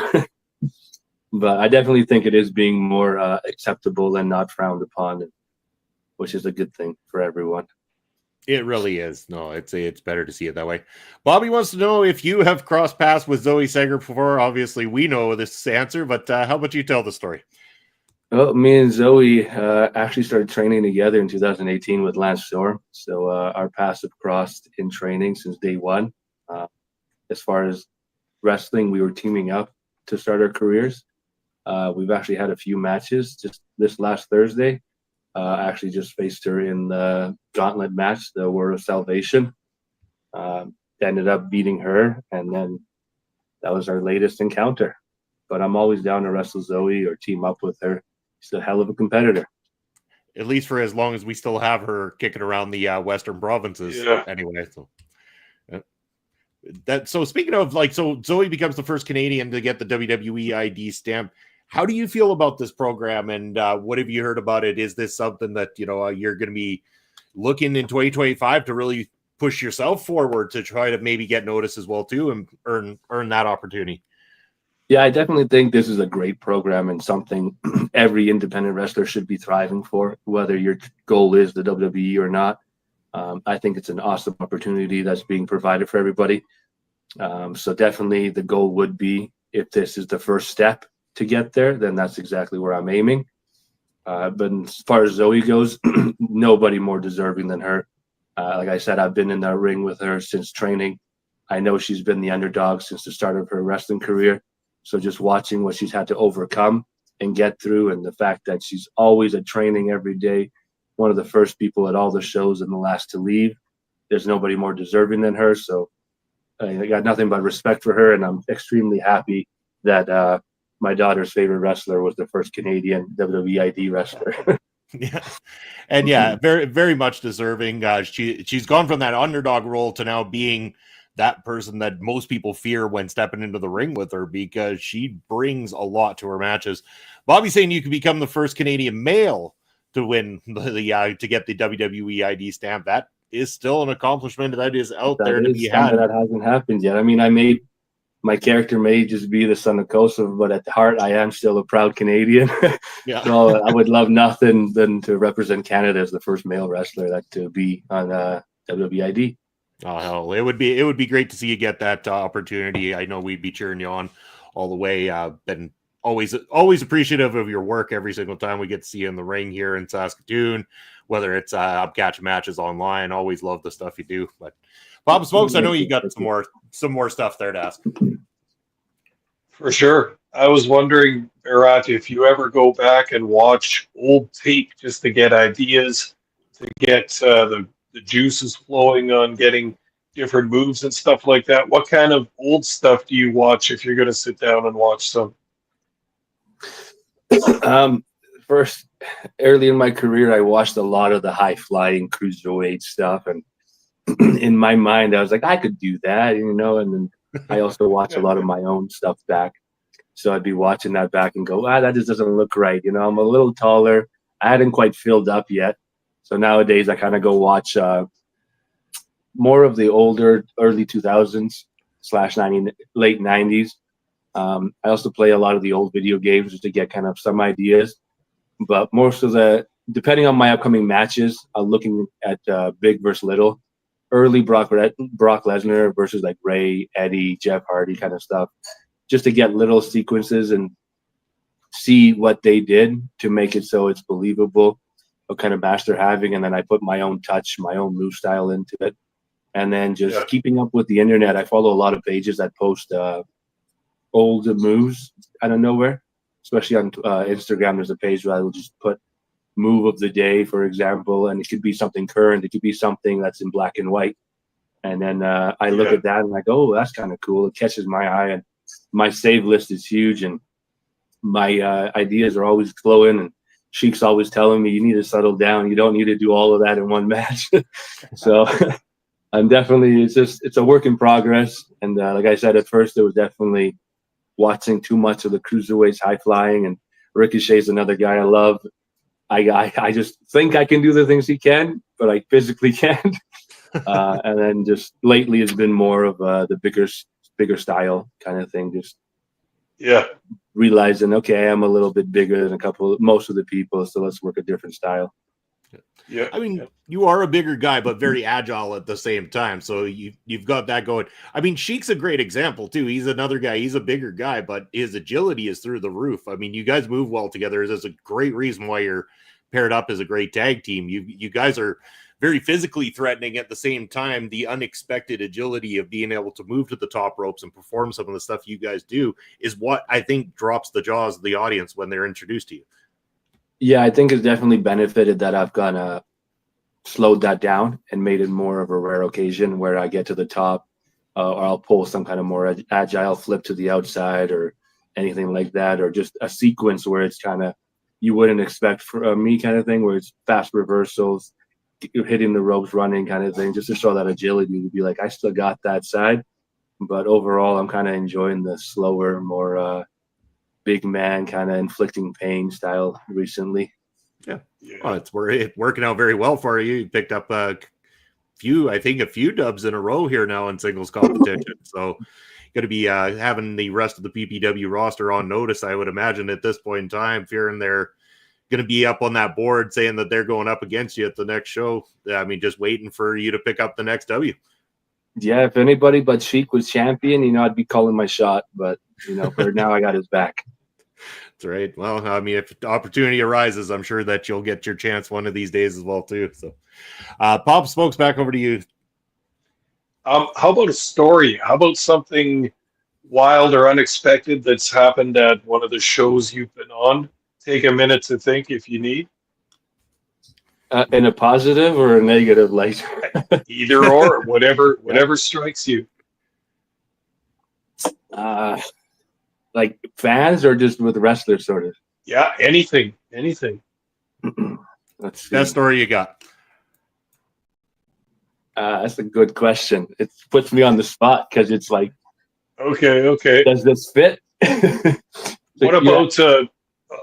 But I definitely think it is being more acceptable and not frowned upon, which is a good thing for everyone. It really is. No, it's better to see it that way. Bobby wants to know if you have crossed paths with Zoe Sager before. Obviously, we know this answer, but how about you tell the story? Well, me and Zoe actually started training together in 2018 with Lance Storm. So our paths have crossed in training since day one. As far as wrestling, we were teaming up to start our careers. We've actually had a few matches. Just this last Thursday, I actually just faced her in the gauntlet match, the Word of Salvation. Ended up beating her, and then that was our latest encounter. But I'm always down to wrestle Zoe or team up with her. She's a hell of a competitor. At least for as long as we still have her kicking around the Western provinces. Yeah. Anyway, so speaking of, so Zoe becomes the first Canadian to get the WWE ID stamp. How do you feel about this program, and what have you heard about it? Is this something that you're going to be looking in 2025 to really push yourself forward to try to maybe get noticed as well too, and earn that opportunity? Yeah, I definitely think this is a great program and something every independent wrestler should be thriving for, whether your goal is the WWE or not. I think it's an awesome opportunity that's being provided for everybody. So definitely the goal would be, if this is the first step to get there, then that's exactly where I'm aiming. But as far as Zoe goes, nobody more deserving than her. Like I said, I've been in that ring with her since training. I know she's been the underdog since the start of her wrestling career. So just watching what she's had to overcome and get through, and the fact that she's always at training every day, one of the first people at all the shows and the last to leave. There's nobody more deserving than her. So I got nothing but respect for her, and I'm extremely happy that my daughter's favorite wrestler was the first Canadian WWE ID wrestler. Yeah, and yeah, very, very much deserving. She's gone from that underdog role to now being that person that most people fear when stepping into the ring with her, because she brings a lot to her matches. Bobby's saying you could become the first Canadian male to win to get the WWE ID stamp. That is still an accomplishment that is out there to be had. That hasn't happened yet. I mean, my character may just be the son of Kosovo, but at the heart, I am still a proud Canadian. Yeah. So I would love nothing than to represent Canada as the first male wrestler to be on WWE ID. Oh hell, it would be great to see you get that opportunity. I know we'd be cheering you on all the way. Been always appreciative of your work every single time we get to see you in the ring here in Saskatoon, whether it's catch matches online. Always love the stuff you do. But Bob Smokes, I know you got some more stuff there to ask. For sure. I was wondering, Berat, if you ever go back and watch old tape just to get ideas, to get the juices flowing on getting different moves and stuff like that. What kind of old stuff do you watch if you're going to sit down and watch some? First, early in my career, I watched a lot of the high flying cruiserweight stuff, and in my mind, I was like, I could do that, you know. And then I also watch a lot of my own stuff back, so I'd be watching that back and go, that just doesn't look right, you know. I'm a little taller. I hadn't quite filled up yet, so nowadays I kind of go watch more of the older early 2000s / late 90s. I also play a lot of the old video games just to get kind of some ideas. But most of depending on my upcoming matches, I'm looking at big versus little. Early Brock Lesnar versus like Ray, Eddie, Jeff Hardy kind of stuff, just to get little sequences and see what they did to make it so it's believable, what kind of match they're having. And then I put my own touch, my own move style into it. And then just keeping up with the internet. I follow a lot of pages that post old moves out of nowhere, especially on Instagram. There's a page where I will just put move of the day, for example, and it could be something current. It could be something that's in black and white. And then I look at that and like, oh, that's kind of cool. It catches my eye, and my save list is huge, and my ideas are always flowing. And Sheik's always telling me, you need to settle down. You don't need to do all of that in one match. So I'm definitely, it's a work in progress. And like I said, at first it was definitely watching too much of the cruiserweights, high flying, and Ricochet's another guy I love. I just think I can do the things he can, but I physically can't. And then just lately it's been more of the bigger style kind of thing. Just realizing, okay, I'm a little bit bigger than most of the people, so let's work a different style. Yeah, I mean, you are a bigger guy, but very agile at the same time. So you've got that going. I mean, Sheik's a great example too. He's another guy. He's a bigger guy, but his agility is through the roof. I mean, you guys move well together. There's a great reason why you're paired up as a great tag team. You guys are very physically threatening at the same time. The unexpected agility of being able to move to the top ropes and perform some of the stuff you guys do is what I think drops the jaws of the audience when they're introduced to you. Yeah, I think it's definitely benefited that I've kind of slowed that down and made it more of a rare occasion where I get to the top, or I'll pull some kind of more agile flip to the outside or anything like that, or just a sequence where it's kind of you wouldn't expect from me kind of thing, where it's fast reversals, hitting the ropes, running kind of thing, just to show that agility, to be like, I still got that side. But overall, I'm kind of enjoying the slower, more big man kind of inflicting pain style recently. Yeah. Well, it's working out very well for you. You picked up a few dubs in a row here now in singles competition. So going to be having the rest of the PPW roster on notice, I would imagine, at this point in time, fearing they're going to be up on that board saying that they're going up against you at the next show. I mean, just waiting for you to pick up the next W. Yeah, if anybody but Sheik was champion, I'd be calling my shot. But, for now, I got his back. That's right. Well, I mean, if the opportunity arises, I'm sure that you'll get your chance one of these days as well, too. So, Pop Smokes, back over to you. How about a story? How about something wild or unexpected that's happened at one of the shows you've been on? Take a minute to think if you need. In a positive or a negative light? Either or, whatever strikes you. Like fans or just with wrestlers, sort of? Yeah, anything. Let's see. Best story you got. That's a good question. It puts me on the spot because it's like, okay. Does this fit? What about,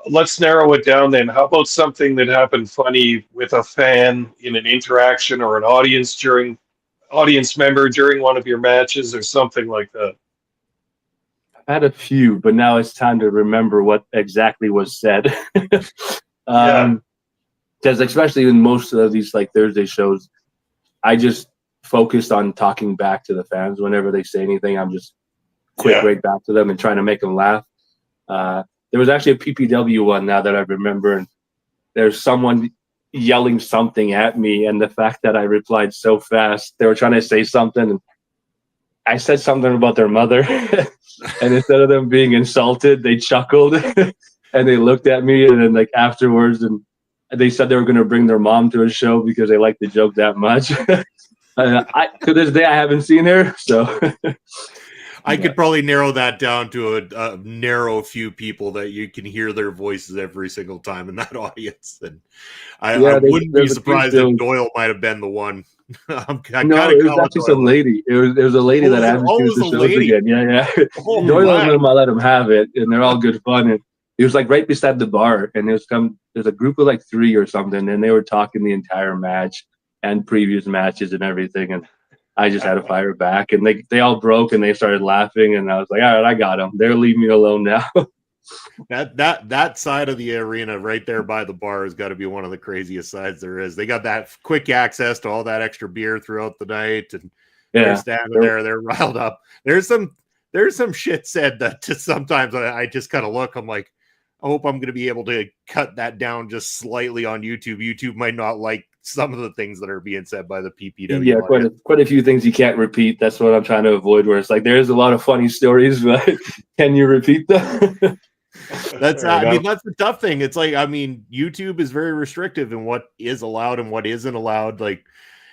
let's narrow it down then. How about something that happened funny with a fan in an interaction or an audience member during one of your matches or something like that? I've had a few, but now it's time to remember what exactly was said. Because especially in most of these like Thursday shows, I just focused on talking back to the fans. Whenever they say anything, I'm just quick right back to them and trying to make them laugh. There was actually a PPW one now that I remember, and there's someone yelling something at me, and the fact that I replied so fast, they were trying to say something, and I said something about their mother, and instead of them being insulted, they chuckled, and they looked at me, and then like afterwards, and they said they were going to bring their mom to a show because they liked the joke that much. To this day, I haven't seen her, so I could probably narrow that down to a narrow few people that you can hear their voices every single time in that audience. And I wouldn't be there's a few surprised still. if Doyle might have been the one. I kind No, of it was actually some lady. It was a lady Oh, that I haven't it seen was the a shows lady. again. Yeah. Oh, Doyle my. let let him have it, and they're all good fun. And it was like right beside the bar, and there's a group of like 3 or something, and they were talking the entire match and previous matches and everything. And I just had to fire back, and they all broke and they started laughing, and I was like, all right, I got them. They're leaving me alone now. That side of the arena right there by the bar has got to be one of the craziest sides there is. They got that quick access to all that extra beer throughout the night, and they're standing there, they're riled up. There's some shit said that just sometimes I just kind of look, I'm like, I hope I'm going to be able to cut that down just slightly on YouTube. YouTube might not like some of the things that are being said by the PPW. Yeah, quite a few things you can't repeat. That's what I'm trying to avoid. Where it's like there's a lot of funny stories, but can you repeat them? That's that's the tough thing. It's like, I mean, YouTube is very restrictive in what is allowed and what isn't allowed. Like,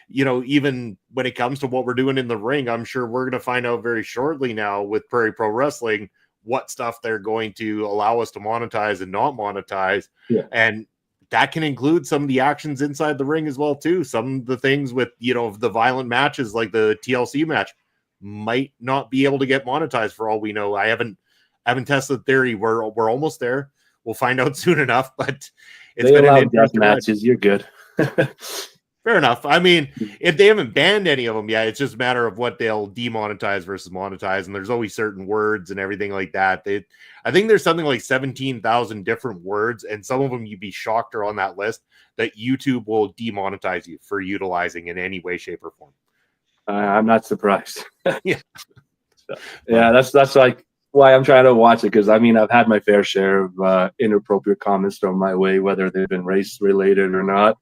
even when it comes to what we're doing in the ring, I'm sure we're going to find out very shortly now with Prairie Pro Wrestling what stuff they're going to allow us to monetize and not monetize. Yeah. And that can include some of the actions inside the ring as well, too. Some of the things with, the violent matches like the TLC match might not be able to get monetized for all we know. I haven't tested the theory. We're almost there. We'll find out soon enough, but it's been an interesting matches. You're good. Fair enough. I mean, if they haven't banned any of them yet, it's just a matter of what they'll demonetize versus monetize. And there's always certain words and everything like that. I think there's something like 17,000 different words, and some of them you'd be shocked are on that list that YouTube will demonetize you for utilizing in any way, shape, or form. I'm not surprised. Yeah. Yeah, that's like why I'm trying to watch it, because I mean I've had my fair share of inappropriate comments thrown my way, whether they've been race related or not.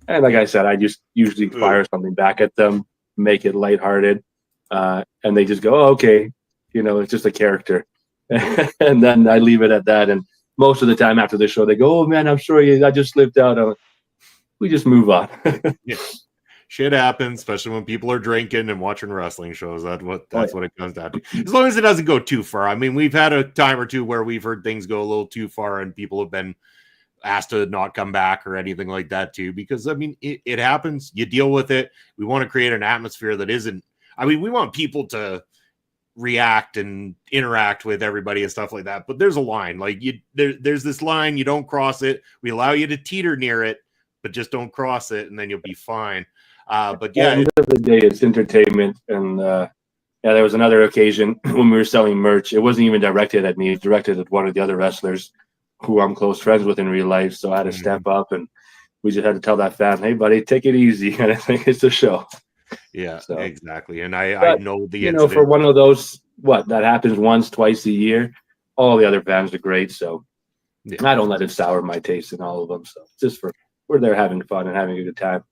And like I said, I just usually fire something back at them, make it lighthearted, and they just go, oh, okay, it's just a character. And then I leave it at that. And most of the time after the show, they go, oh, man, I'm sorry, I just slipped out. We just move on. Yeah. Shit happens, especially when people are drinking and watching wrestling shows. That's what it comes down to. As long as it doesn't go too far. I mean, we've had a time or two where we've heard things go a little too far and people have been asked to not come back or anything like that too, because I mean it happens. You deal with it. We want to create an atmosphere that isn't, I mean, we want people to react and interact with everybody and stuff like that, but there's a line, like there's this line, you don't cross it. We allow you to teeter near it, but just don't cross it and then you'll be fine. But yeah, at the end of the day, it's entertainment. And there was another occasion when we were selling merch. It wasn't even directed at me. It was directed at one of the other wrestlers who I'm close friends with in real life. So I had to step up, and we just had to tell that fan, hey, buddy, take it easy. And I think it's a show. Yeah, so, exactly. And I know the incident. For one of those, that happens once, twice a year, all the other fans are great. So I don't let it sour my taste in all of them. So just we're there having fun and having a good time.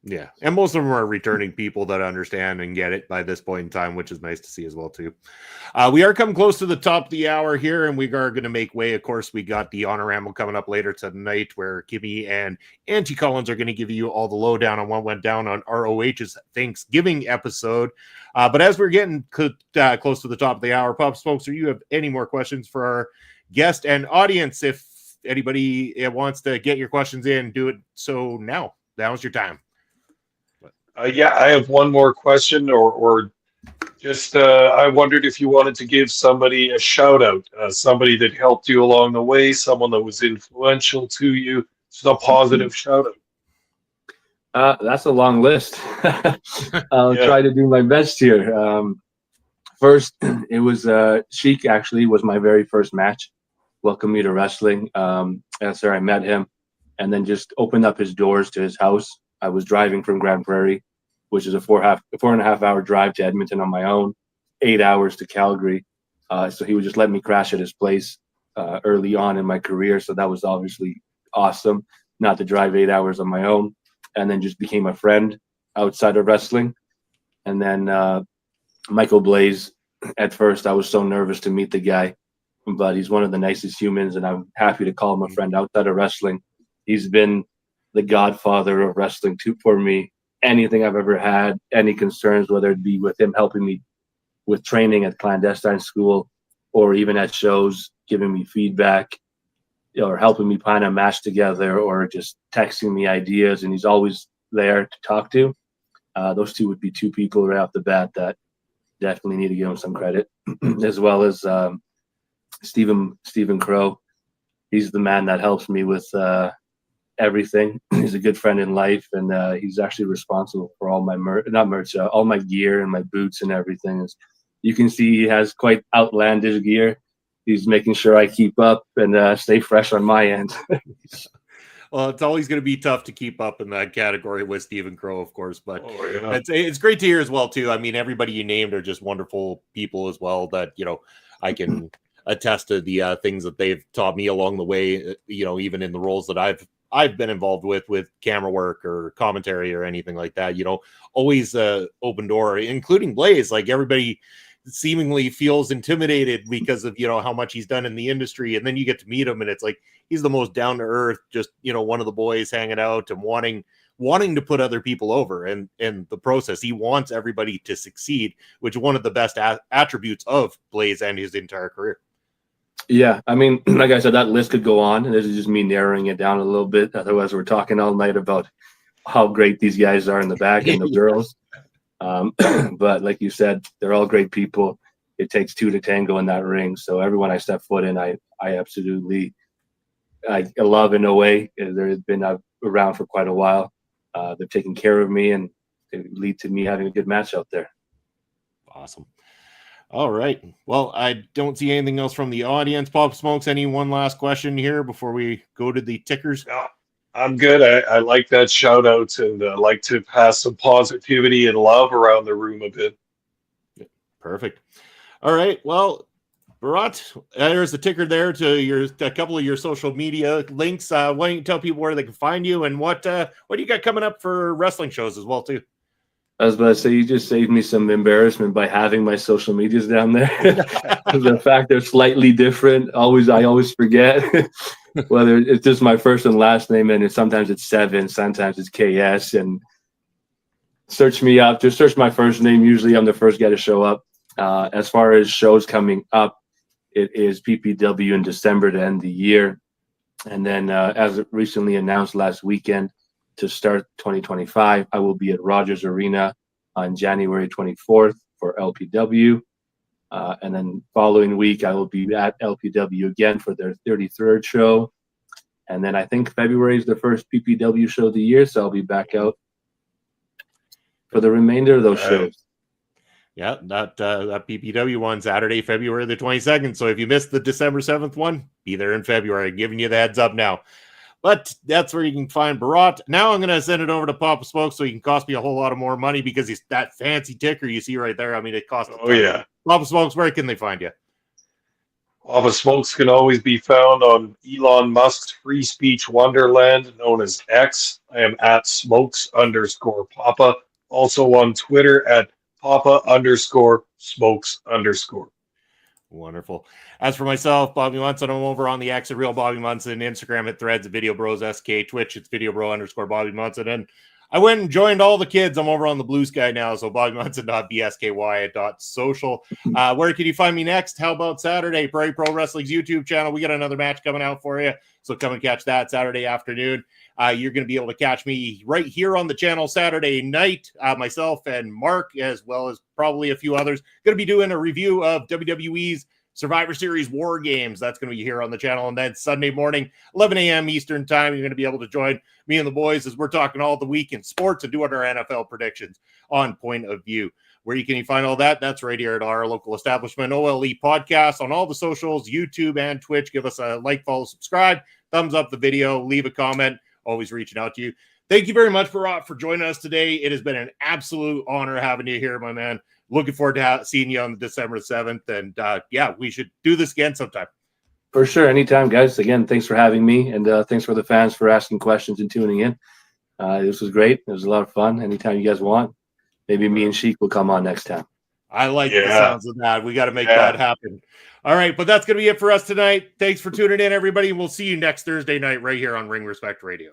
Yeah, and most of them are returning people that understand and get it by this point in time, which is nice to see as well, too. We are coming close to the top of the hour here, and we are going to make way. Of course, we got the Honor Ramble coming up later tonight, where Kimmy and Auntie Collins are going to give you all the lowdown on what went down on ROH's Thanksgiving episode. But as we're getting close to the top of the hour, Pops, folks, do you have any more questions for our guest and audience? If anybody wants to get your questions in, do it so now. Now's your time. I have one more question, or just I wondered if you wanted to give somebody a shout out, somebody that helped you along the way, someone that was influential to you, just a positive shout out. That's a long list. I'll try to do my best here. First, it was Sheik. Actually, was my very first match. Welcomed me to wrestling. That's where I met him, and then just opened up his doors to his house. I was driving from Grand Prairie, which is a 4.5 hour drive to Edmonton on my own, 8 hours to Calgary. So he would just let me crash at his place early on in my career. So that was obviously awesome, not to drive 8 hours on my own, and then just became a friend outside of wrestling. And then Michael Blaze, at first I was so nervous to meet the guy, but he's one of the nicest humans, and I'm happy to call him a friend outside of wrestling. He's been the godfather of wrestling for me anything I've ever had, any concerns, whether it be with him helping me with training at clandestine school or even at shows, giving me feedback or helping me plan a match together or just texting me ideas. And he's always there to talk to. Those two would be two people right off the bat that definitely need to give him some credit, as well as Stephen Crow. He's the man that helps me with everything. He's a good friend in life, and he's actually responsible for all my all my gear and my boots and everything. As you can see, he has quite outlandish gear. He's making sure I keep up and stay fresh on my end. Well, it's always going to be tough to keep up in that category with Stephen Crow, of course, but yeah. it's great to hear as well, too. I mean, everybody you named are just wonderful people as well that, I can attest to the things that they've taught me along the way, even in the roles that I've been involved with camera work or commentary or anything like that, always open door, including Blaze. Like, everybody seemingly feels intimidated because of how much he's done in the industry, and then you get to meet him and it's like he's the most down to earth, just one of the boys hanging out and wanting to put other people over, and in the process he wants everybody to succeed, which is one of the best attributes of Blaze and his entire career. Yeah, I mean, like I said, that list could go on, and this is just me narrowing it down a little bit. Otherwise, we're talking all night about how great these guys are in the back and the girls. But like you said, they're all great people. It takes two to tango in that ring. So everyone I step foot in, I absolutely I love in a way. They've been around for quite a while. They're taking care of me, and they lead to me having a good match out there. Awesome. All right. Well, I don't see anything else from the audience. Pop Smokes, any one last question here before we go to the tickers? No, I'm good. I like that shout out, and like to pass some positivity and love around the room a bit. Perfect. All right. Well, Berat, there's the ticker there to a couple of your social media links. Why don't you tell people where they can find you, and what do you got coming up for wrestling shows as well, too? I was about to say, you just saved me some embarrassment by having my social medias down there. The fact they're slightly different, I always forget whether it's just my first and last name, and sometimes it's Seven, sometimes it's KS. And search me up, just search my first name. Usually I'm the first guy to show up. As far as shows coming up, it is PPW in December to end the year. And then as recently announced last weekend, to start 2025, I will be at Rogers Arena on January 24th for LPW. And then following week, I will be at LPW again for their 33rd show. And then I think February is the first PPW show of the year, so I'll be back out for the remainder of those shows. Yeah, that PPW one, Saturday, February the 22nd. So if you missed the December 7th one, be there in February. Giving you the heads up now. But that's where you can find Berat. Now I'm going to send it over to Papa Smoke so he can cost me a whole lot of more money, because he's that fancy ticker you see right there. I mean, it costs a ton. Oh, yeah. Papa Smokes, where can they find you? Papa Smokes can always be found on Elon Musk's free speech wonderland known as X. I am at smokes_Papa. Also on Twitter at Papa_Smokes_. Wonderful. As for myself, Bobby Munson, I'm over on the X at Real Bobby Munson, Instagram at Threads at Video Bros SK, Twitch it's Video Bro_Bobby Munson, and I went and joined all the kids. I'm over on the Blue Sky now, so BobbyMunson.bsky@social. Where can you find me next? How about Saturday? Prairie Pro Wrestling's YouTube channel. We got another match coming out for you, so come and catch that Saturday afternoon. You're going to be able to catch me right here on the channel Saturday night. Myself and Mark, as well as probably a few others, going to be doing a review of WWE's Survivor Series War Games. That's going to be here on the channel. And then Sunday morning, 11 a.m. Eastern time, you're going to be able to join me and the boys as we're talking all the week in sports and doing our NFL predictions on Point of View. Where can you find all that? That's right here at our local establishment, OLE Podcast, on all the socials, YouTube and Twitch. Give us a like, follow, subscribe, thumbs up the video, leave a comment. Always reaching out to you. Thank you very much, Berat, for joining us today. It has been an absolute honor having you here, my man. Looking forward to seeing you on December 7th. And yeah, we should do this again sometime. For sure. Anytime, guys. Again, thanks for having me. And thanks for the fans for asking questions and tuning in. This was great. It was a lot of fun. Anytime you guys want, maybe me and Sheik will come on next time. I like the sounds of that. We got to make that happen. All right. But that's going to be it for us tonight. Thanks for tuning in, everybody. We'll see you next Thursday night right here on Ring Respect Radio.